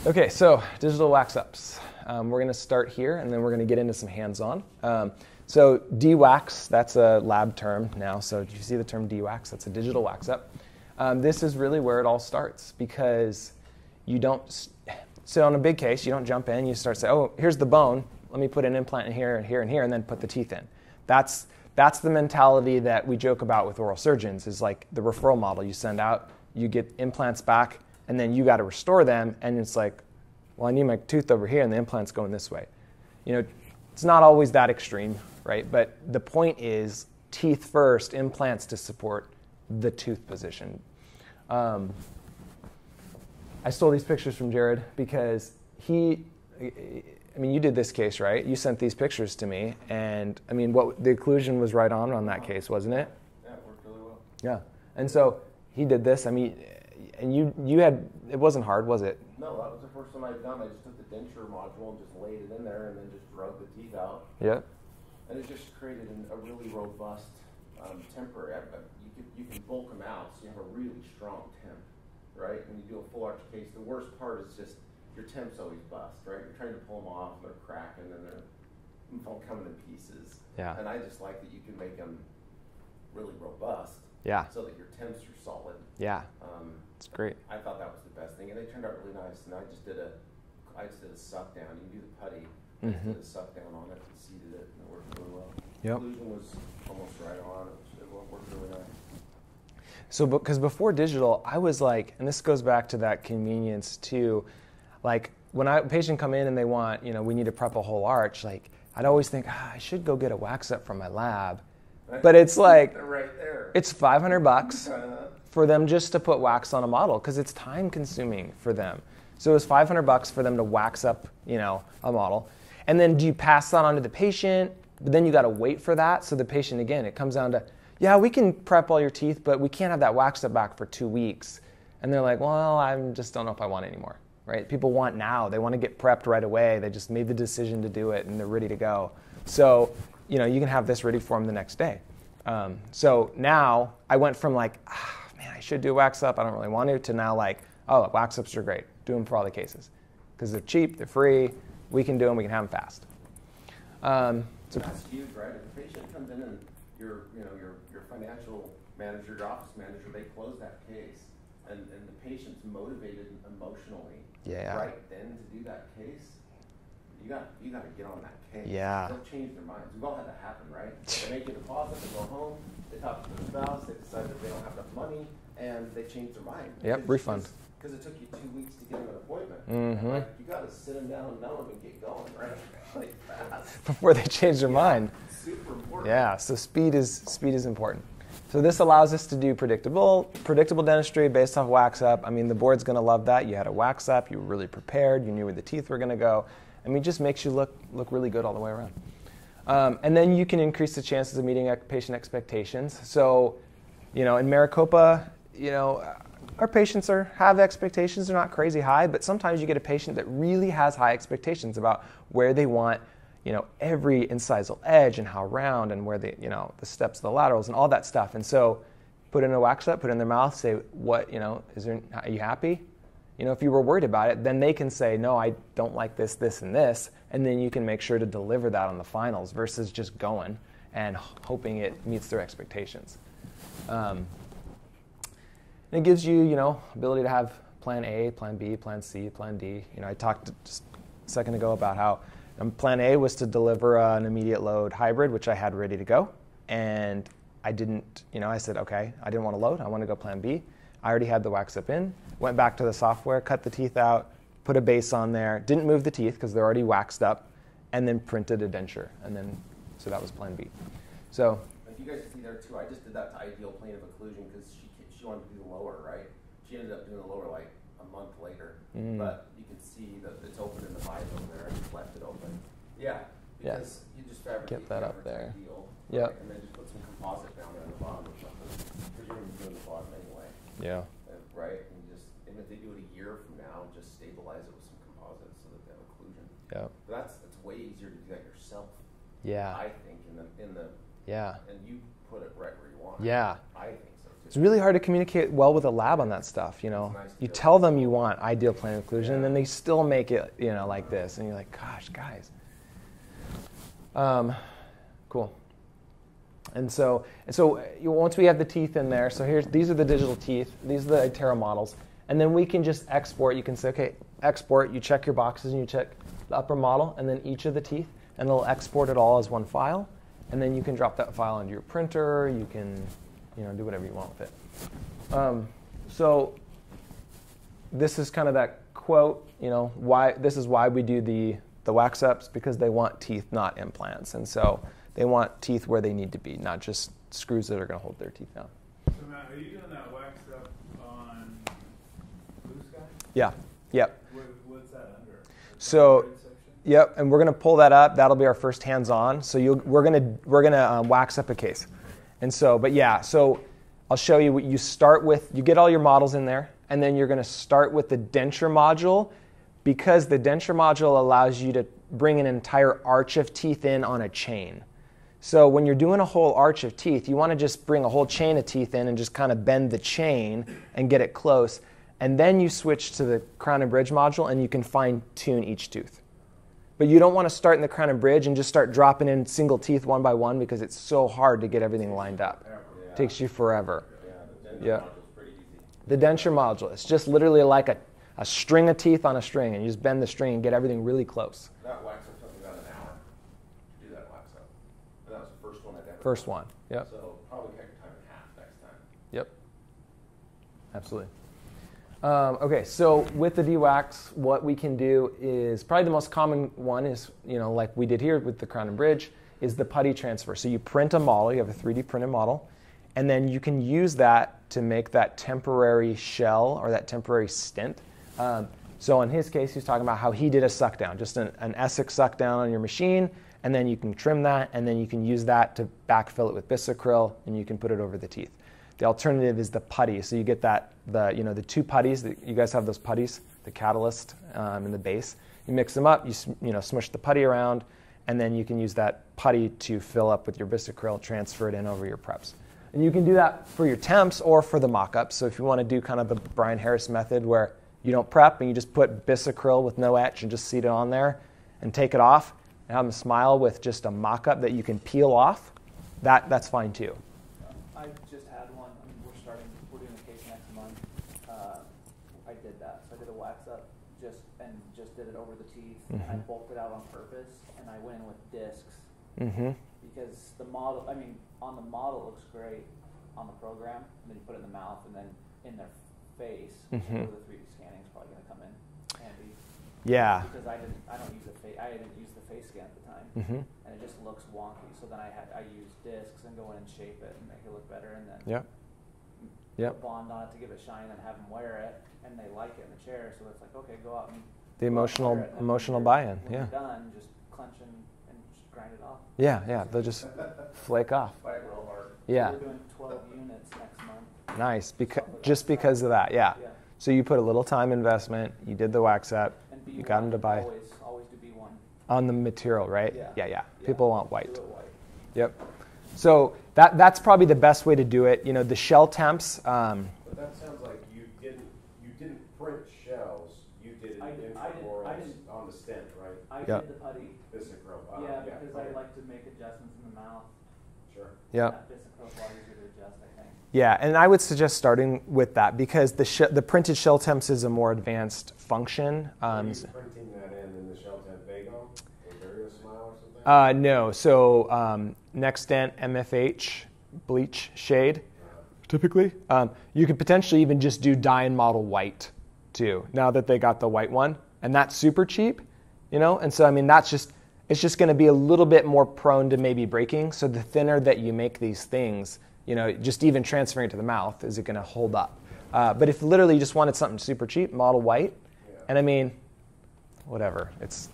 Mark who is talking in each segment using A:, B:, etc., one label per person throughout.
A: Okay, so digital wax ups. We're going to start here, and then we're going to get into some hands-on. So dwax, that's a lab term now. So do you see the term dwax? That's a digital wax up. This is really where it all starts, because you don't. So on a big case, you don't jump in. You start saying, "Oh, here's the bone. Let me put an implant in here and here and here, and then put the teeth in." That's the mentality that we joke about with oral surgeons. Is like the referral model. You send out, you get implants back, and then you got to restore them, and it's like, well, I need my tooth over here, and the implant's going this way. You know, it's not always that extreme, right? But the point is, teeth first, implants to support the tooth position. I stole these pictures from Jared because you did this case, right? You sent these pictures to me, and I mean, the occlusion was right on that case, wasn't it?
B: Yeah, it worked really well.
A: Yeah, and so he did this. I mean, and you had, it wasn't hard, was it?
B: No, that was the first one I'd done. I just took the denture module and just laid it in there and then just drug the teeth out.
A: Yeah.
B: And it just created a really robust temporary. You can bulk them out, so you have a really strong temp, right? When you do a full arch case, the worst part is just your temps always bust, right? You're trying to pull them off, and they're cracking, and they're coming in pieces.
A: Yeah.
B: And I just like that you can make them really robust.
A: Yeah.
B: So that your temps are solid.
A: Yeah. It's great.
B: I thought that was the best thing, and they turned out really nice. And I just did a suck down. You can do the putty. I just did a suck down on it and seeded it, and it worked really well.
A: Yep.
B: The occlusion was almost right on. It worked really nice.
A: So, because before digital, I was like, and this goes back to that convenience too. Like when a patient come in and they want, we need to prep a whole arch. Like I'd always think, I should go get a wax up from my lab, but it's like,
B: they're right there.
A: It's $500 for them just to put wax on a model, because it's time consuming for them. So it was $500 for them to wax up, a model. And then do you pass that on to the patient? But then you got to wait for that. So the patient, again, it comes down to, yeah, we can prep all your teeth, but we can't have that wax up back for 2 weeks. And they're like, well, I just don't know if I want it anymore, right? People want now. They want to get prepped right away. They just made the decision to do it, and they're ready to go. So, you can have this ready for them the next day. So now I went from like, man, I should do a wax up, I don't really want to now like, oh, wax ups are great. Do them for all the cases. Because they're cheap, they're free, we can do them, we can have them fast.
B: So that's huge, right? If a patient comes in and your financial manager, your office manager, they close that case, and the patient's motivated emotionally, right then to do that case, you got to get on that case.
A: Yeah.
B: They'll change their minds. We've all had that happen, right? They make a deposit, they go home, they talk to their spouse, they decide that they don't have enough money, and they change their mind.
A: Yep, refund.
B: Because it took you 2 weeks to get them an appointment.
A: Mm-hmm.
B: Like, you got to sit them down and know them and get going, right? Like fast.
A: Before they change their mind.
B: Super important.
A: Yeah, so speed is important. So this allows us to do predictable dentistry based off wax up. I mean, the board's going to love that. You had a wax up, you were really prepared, you knew where the teeth were going to go. I mean, it just makes you look really good all the way around. And then you can increase the chances of meeting patient expectations. So, in Maricopa, our patients have expectations. They're not crazy high, but sometimes you get a patient that really has high expectations about where they want, every incisal edge and how round and where the steps of the laterals and all that stuff. And so put in a wax up, put it in their mouth, say, what, are you happy? If you were worried about it, then they can say, no, I don't like this, this, and this. And then you can make sure to deliver that on the finals versus just going and hoping it meets their expectations. And it gives you, ability to have plan A, plan B, plan C, plan D. I talked just a second ago about how plan A was to deliver an immediate load hybrid, which I had ready to go. And I didn't, I said, okay, I didn't want to load. I want to go plan B. I already had the wax up in, went back to the software, cut the teeth out, put a base on there, didn't move the teeth because they're already waxed up, and then printed a denture. And then, so that was plan B. So.
B: If you guys see there too, I just did that to ideal plane of occlusion because she wanted to do the lower, right? She ended up doing the lower like a month later. But you can see that it's open in the biome there. I just left it open. Yeah. Because you just fabricate
A: that up there.
B: Ideal,
A: yeah.
B: Right? And then just put some composite down there on the bottom or something. Because you're going to be doing the bottom anyway.
A: Yeah.
B: Right? And if they do it a year from now, just stabilize it with some composite so that they have occlusion.
A: Yeah.
B: But it's way easier to do that yourself.
A: Yeah.
B: I think in the
A: yeah.
B: And you put it right where you want.
A: Yeah.
B: I think so too.
A: It's really hard to communicate well with a lab on that stuff, you know.
B: Nice
A: You tell them you want ideal plane occlusion, and then they still make it, you know, like this. And you're like, gosh, guys. Cool. And so once we have the teeth in there, so these are the digital teeth. These are the iTero models. And then we can just export. You can say, okay, export. You check your boxes, and you check the upper model, and then each of the teeth. And it'll export it all as one file. And then you can drop that file onto your printer. You can, you know, do whatever you want with it. So this is kind of that quote, you know, this is why we do the wax ups, because they want teeth, not implants. And so they want teeth where they need to be, not just screws that are going to hold their teeth down.
C: So Matt, are you doing that wax up on Blue Sky?
A: Yeah. Yep.
C: What's that under?
A: So, yep, and we're going to pull that up. That'll be our first hands-on. So we're going to wax up a case. And so, but yeah, so I'll show you what you start with. You get all your models in there, and then you're going to start with the denture module, because the denture module allows you to bring an entire arch of teeth in on a chain. So when you're doing a whole arch of teeth, you want to just bring a whole chain of teeth in and just kind of bend the chain and get it close. And then you switch to the crown and bridge module, and you can fine-tune each tooth. But you don't want to start in the crown and bridge and just start dropping in single teeth one by one, because it's so hard to get everything lined up. It takes you forever. Yeah. The denture module, it's just literally like a string of teeth on a string, and you just bend the string and get everything really close.
B: That wax up took me about an hour to do that wax up. And that was the first one I'd ever
A: First
B: done.
A: one, yep.
B: So probably cut your time in half next time.
A: Yep. Absolutely. Okay, so with the dwax, what we can do is probably the most common one is, you know, like we did here with the crown and bridge, is the putty transfer. So you print a model, you have a 3D printed model, and then you can use that to make that temporary shell or that temporary stent. So in his case, he's talking about how he did a suck down, just an Essex suck down on your machine, and then you can trim that, and then you can use that to backfill it with bisacryl, and you can put it over the teeth. The alternative is the putty. So you get the two putties. You guys have those putties, the catalyst and the base. You mix them up. You smush the putty around, and then you can use that putty to fill up with your bisacryl, transfer it in over your preps. And you can do that for your temps or for the mock-ups. So if you want to do kind of the Brian Harris method, where you don't prep and you just put bisacryl with no etch and just seat it on there and take it off and have them smile with just a mock-up that you can peel off, that's fine too.
D: I just had one. I mean, we're doing a case next month. I did that. So I did a wax up just did it over the teeth.
A: Mm-hmm.
D: And I bulked it out on purpose, and I went in with discs.
A: Mm-hmm.
D: Because the model, I mean, on the model it looks great on the program, and then you put it in the mouth, and then in their face,
A: Mm-hmm.
D: the 3D scanning is probably going to come in handy.
A: Yeah.
D: Because I didn't use the face scan at the time,
A: Mm-hmm.
D: and it just looks wonky. So then I used discs and go in and shape it and make it look better, and then
A: Yep. Yep.
D: bond on it to give it shine, and have them wear it, and they like it in the chair. So it's like, okay, go out and
A: The emotional
D: wear it, and
A: emotional
D: when
A: buy-in.
D: when
A: Yeah.
D: you're done, just clench and just grind it off.
A: Yeah. They'll just flake off.
B: Fight real hard.
A: Yeah.
D: We're doing 12 units next month.
A: Nice. Just because of that. Yeah.
D: Yeah.
A: So you put a little time investment. You did the wax up.
D: And
A: You got them to buy
D: Always do B1.
A: on the material, right?
D: Yeah.
A: Yeah. People want white.
D: Do it white.
A: Yep. So that's probably the best way to do it. You know, the shell temps.
B: But that sounds like you didn't print shells. You did it
D: I didn't-
B: on the stent, right?
D: I
A: Yep.
D: did the putty.
B: Bisacryl.
D: Yeah, because
B: okay.
D: I like to make adjustments in the mouth.
B: Sure.
A: Yep.
D: That bisacryl's a lot easier to adjust, I think.
A: Yeah, and I would suggest starting with that, because the printed shell temps is a more advanced function.
B: Are you printing that in the shell temp Vago or Proverus smile or something?
A: No. So next dent MFH bleach shade, typically. You could potentially even just do dye and model white too, now that they got the white one, and that's super cheap, And so I mean it's just going to be a little bit more prone to maybe breaking. So the thinner that you make these things, just even transferring it to the mouth, is it going to hold up? But if literally you just wanted something super cheap, model white, and I mean, whatever, it's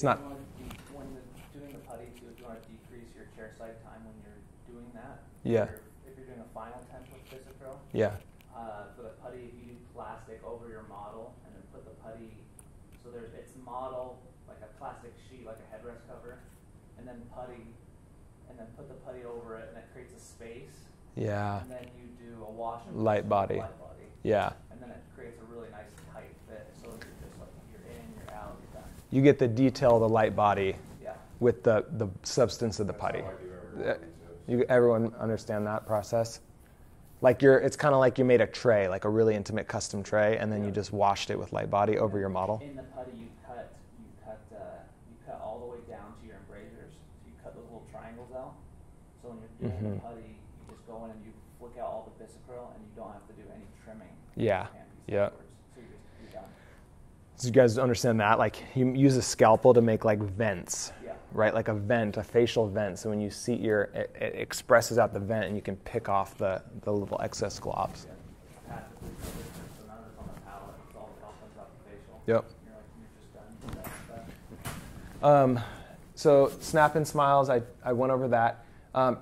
A: not.
D: When doing the putty too, if you want to decrease your chair side time when you're doing that.
A: Yeah.
D: If you're doing a final temp with bisacryl.
A: Yeah.
D: For the putty, if you do plastic over your model and then put the putty, so it's model, like a plastic sheet, like a headrest cover, and then putty, and then put the putty over it, and it creates a space,
A: Yeah.
D: And then you do a wash and
A: Light body.
D: light body.
A: Yeah.
D: And then it creates a really nice tight fit. So you're just like, you're in, you're out, you're done.
A: You get the detail of the light body
D: Yeah.
A: with the substance of the putty. Everyone understand that process? Like it's kind of like you made a tray, like a really intimate custom tray, and then you just washed it with light body over your model.
D: In the putty, you cut all the way down to your embrasures. So you cut those little triangles out. So when you're doing the putty, you just go in and you flick out all the bisacril, and you don't have to do any trimming.
A: Yeah. Yeah.
D: So you're done.
A: So you guys understand that? Like you use a scalpel to make like vents.
D: Yeah.
A: Right, like a vent, a facial vent. So when you see it expresses out the vent, and you can pick off the little excess globs.
D: Yeah. So none of it's on the palate. It's all comes out the facial.
A: Yep.
D: You're just done.
A: So snap and smiles, I went over that.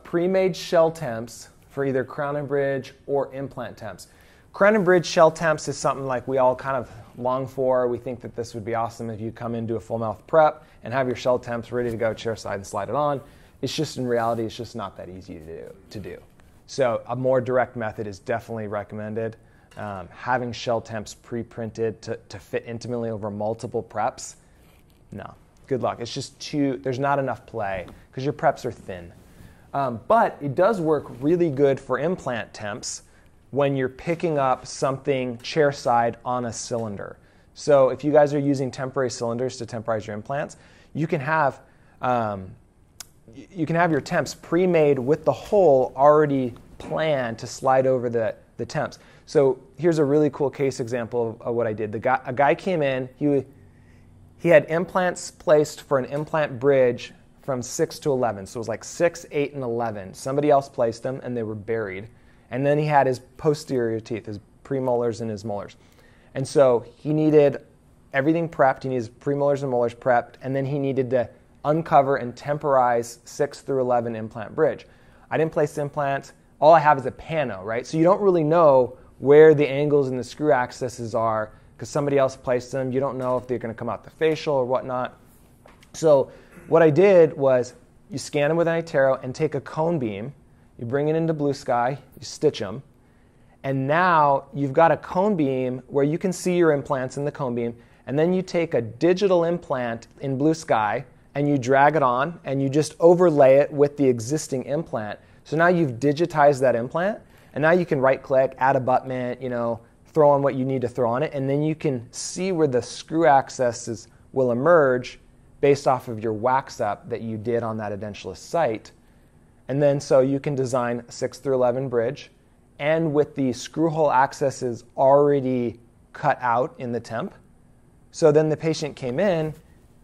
A: Pre-made shell temps for either crown and bridge or implant temps. Crown and bridge shell temps is something like we all kind of long for. We think that this would be awesome if you come into a full mouth prep and have your shell temps ready to go chair side and slide it on. It's just, in reality, it's just not that easy to do. So a more direct method is definitely recommended. Having shell temps pre-printed to fit intimately over multiple preps, no, good luck. It's just there's not enough play because your preps are thin. But it does work really good for implant temps when you're picking up something chair side on a cylinder. So if you guys are using temporary cylinders to temporize your implants, you can have your temps pre-made with the hole already planned to slide over the temps. So here's a really cool case example of what I did. A guy came in, he had implants placed for an implant bridge from 6 to 11. So it was like 6, 8, and 11. Somebody else placed them and they were buried. And then he had his posterior teeth, his premolars and his molars. And so he needed everything prepped. He needed his premolars and molars prepped. And then he needed to uncover and temporize 6 through 11 implant bridge. I didn't place the implant. All I have is a pano, right? So you don't really know where the angles and the screw accesses are because somebody else placed them. You don't know if they're going to come out the facial or whatnot. So what I did was you scan them with an iTero and take a cone beam. You bring it into Blue Sky, you stitch them, and now you've got a cone beam where you can see your implants in the cone beam, and then you take a digital implant in Blue Sky and you drag it on and you just overlay it with the existing implant. So now you've digitized that implant, and now you can right-click, add abutment, throw on what you need to throw on it, and then you can see where the screw accesses will emerge based off of your wax up that you did on that edentulous site. And then so you can design 6 through 11 bridge, and with the screw hole accesses already cut out in the temp. So then the patient came in,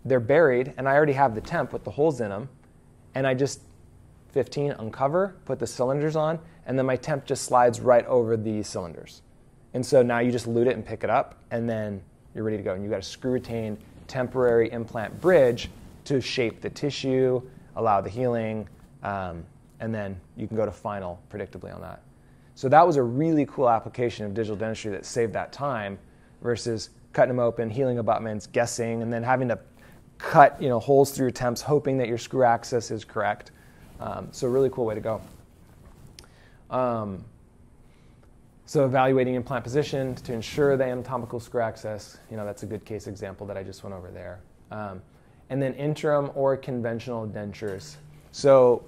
A: they're buried, and I already have the temp with the holes in them, and I just 15 uncover, put the cylinders on, and then my temp just slides right over the cylinders. And so now you just lute it and pick it up, and then you're ready to go. And you've got a screw retained temporary implant bridge to shape the tissue, allow the healing, and then you can go to final predictably on that. So that was a really cool application of digital dentistry that saved that time versus cutting them open, healing abutments, guessing, and then having to cut holes through your temps, hoping that your screw access is correct. So a really cool way to go. So evaluating implant position to ensure the anatomical screw access, that's a good case example that I just went over there. And then interim or conventional dentures. So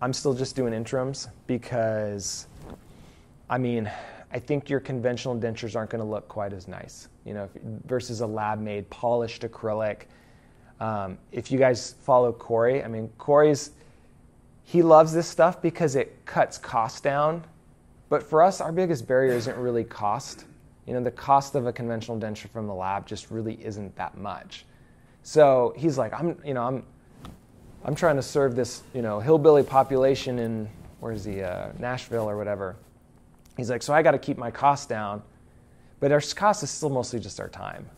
A: I'm still just doing interims because, I think your conventional dentures aren't going to look quite as nice, versus a lab-made polished acrylic. If you guys follow Corey, he loves this stuff because it cuts costs down. But for us, our biggest barrier isn't really cost. The cost of a conventional denture from the lab just really isn't that much. So he's like, I'm trying to serve this, hillbilly population in, Nashville or whatever. He's like, so I got to keep my costs down, but our cost is still mostly just our time.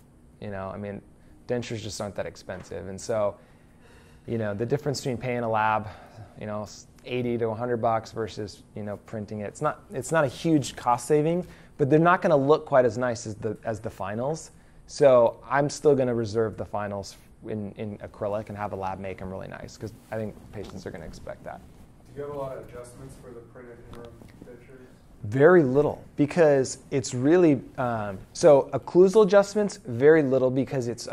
A: Dentures just aren't that expensive, and so, the difference between paying a lab, $80 to $100 versus printing it. It's not a huge cost saving, but they're not going to look quite as nice as the finals. So I'm still going to reserve the finals in acrylic and have a lab make them really nice because I think patients are going to expect that.
C: To
E: you have a lot of adjustments for the printed interim dentures?
A: Very little, because it's really so occlusal adjustments. Very little, because it's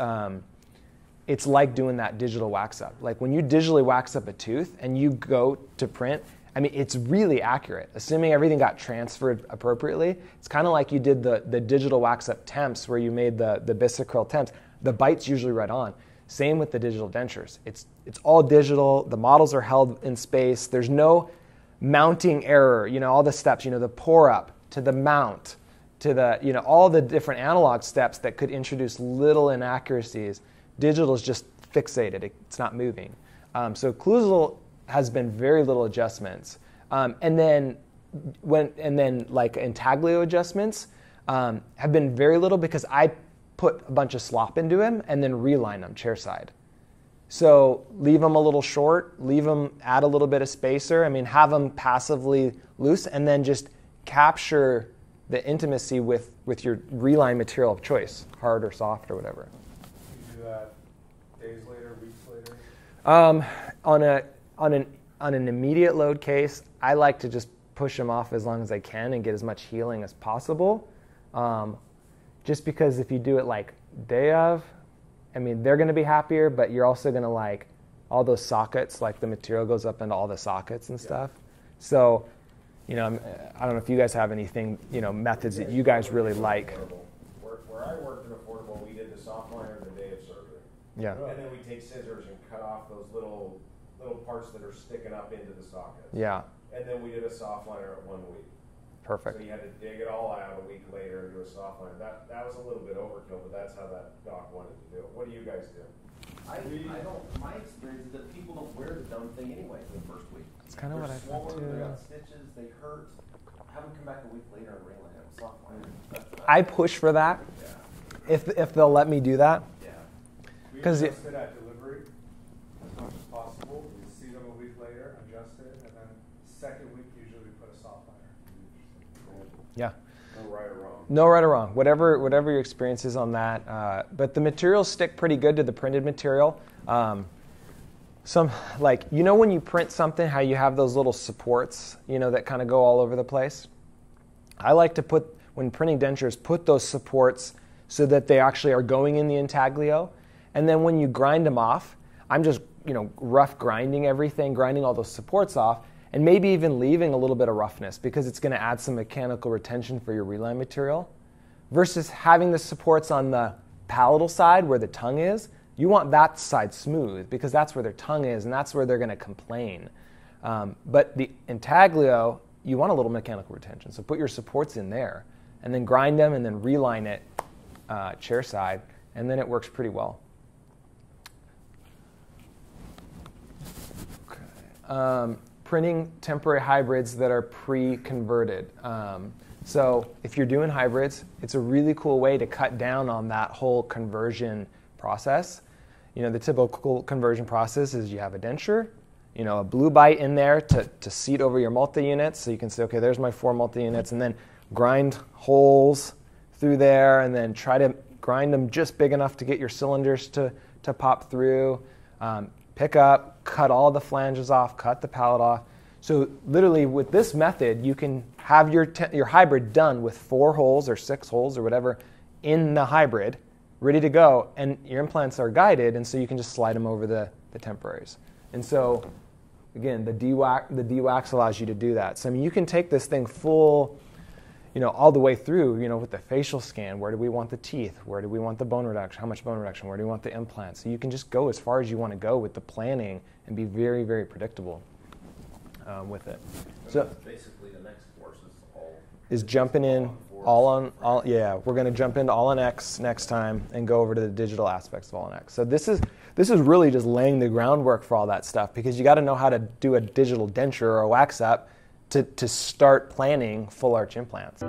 A: like doing that digital wax up. Like when you digitally wax up a tooth and you go to print, I mean, it's really accurate, assuming everything got transferred appropriately. It's kind of like you did the digital wax up temps, where you made the bisacryl temps. The bite's usually right on. Same with the digital dentures. It's all digital. The models are held in space. There's no mounting error. You know, all the steps. You know, the pour up to the mount to the, you know, all the different analog steps that could introduce little inaccuracies. Digital is just fixated. It's not moving. So occlusal has been very little adjustments, and then like intaglio adjustments have been very little, because I put a bunch of slop into him and then reline them chair side. So leave them a little short, add a little bit of spacer. I mean, have them passively loose, and then just capture the intimacy with your reline material of choice, hard or soft or whatever.
E: You do that days later, weeks later?
A: On an immediate load case, I like to just push them off as long as I can and get as much healing as possible. Just because if you do it like day of, I mean, they're going to be happier, but you're also going to like all those sockets, like the material goes up into all the sockets and stuff. So, you know, I don't know if you guys have anything, you know, methods that you guys really like.
B: Where I worked in affordable, we did the soft liner the day of surgery.
A: Yeah.
B: And then we take scissors and cut off those little parts that are sticking up into the sockets.
A: Yeah.
B: And then we did a soft liner at 1 week.
A: Perfect.
B: So you had to dig it all out a week later and do a soft liner. That was a little bit overkill, but that's how that doc wanted to do it. What do you guys do? I don't. My experience is that people don't wear the dumb thing anyway for the first week.
A: That's kind of what I thought too.
B: They got stitches. They hurt. Have them come back a week later and reline them. Soft liner.
A: I push for that.
B: Yeah.
A: If they'll let me do that.
B: Yeah.
E: We
A: 'Cause
E: adjust it at delivery as much as possible. We see them a week later, adjust it, and then second week usually we put a soft liner.
A: Yeah.
B: No right or wrong.
A: No right or wrong. Whatever your experience is on that. But the materials stick pretty good to the printed material. Some, like, you know when you print something, how you have those little supports, you know, that kind of go all over the place? I like to put, when printing dentures, put those supports so that they actually are going in the intaglio. And then when you grind them off, I'm just, you know, rough grinding everything, grinding all those supports off, and maybe even leaving a little bit of roughness, because it's going to add some mechanical retention for your reline material. Versus having the supports on the palatal side where the tongue is, you want that side smooth, because that's where their tongue is and that's where they're going to complain. But the intaglio, you want a little mechanical retention. So put your supports in there and then grind them and then reline it chair side, and then it works pretty well. Okay. Printing temporary hybrids that are pre-converted. So if you're doing hybrids, it's a really cool way to cut down on that whole conversion process. You know, the typical conversion process is you have a denture, you know, a blue bite in there to seat over your multi-units. So you can say, okay, there's my 4 multi-units, and then grind holes through there, and then try to grind them just big enough to get your cylinders to pop through. Pick up, cut all the flanges off, cut the palate off. So literally with this method, you can have your hybrid done with 4 holes or 6 holes or whatever in the hybrid, ready to go, and your implants are guided, and so you can just slide them over the temporaries. And so, again, the dwax allows you to do that. So I mean, you can take this thing full, you know, all the way through, you know, with the facial scan. Where do we want the teeth? Where do we want the bone reduction? How much bone reduction? Where do we want the implants? So you can just go as far as you want to go with the planning and be very, very predictable with it. So
B: basically, the next course
A: is jumping in all. Yeah, we're going to jump into All on X next time and go over to the digital aspects of All on X. So this is really just laying the groundwork for all that stuff, because you got to know how to do a digital denture or a wax up to start planning full arch implants.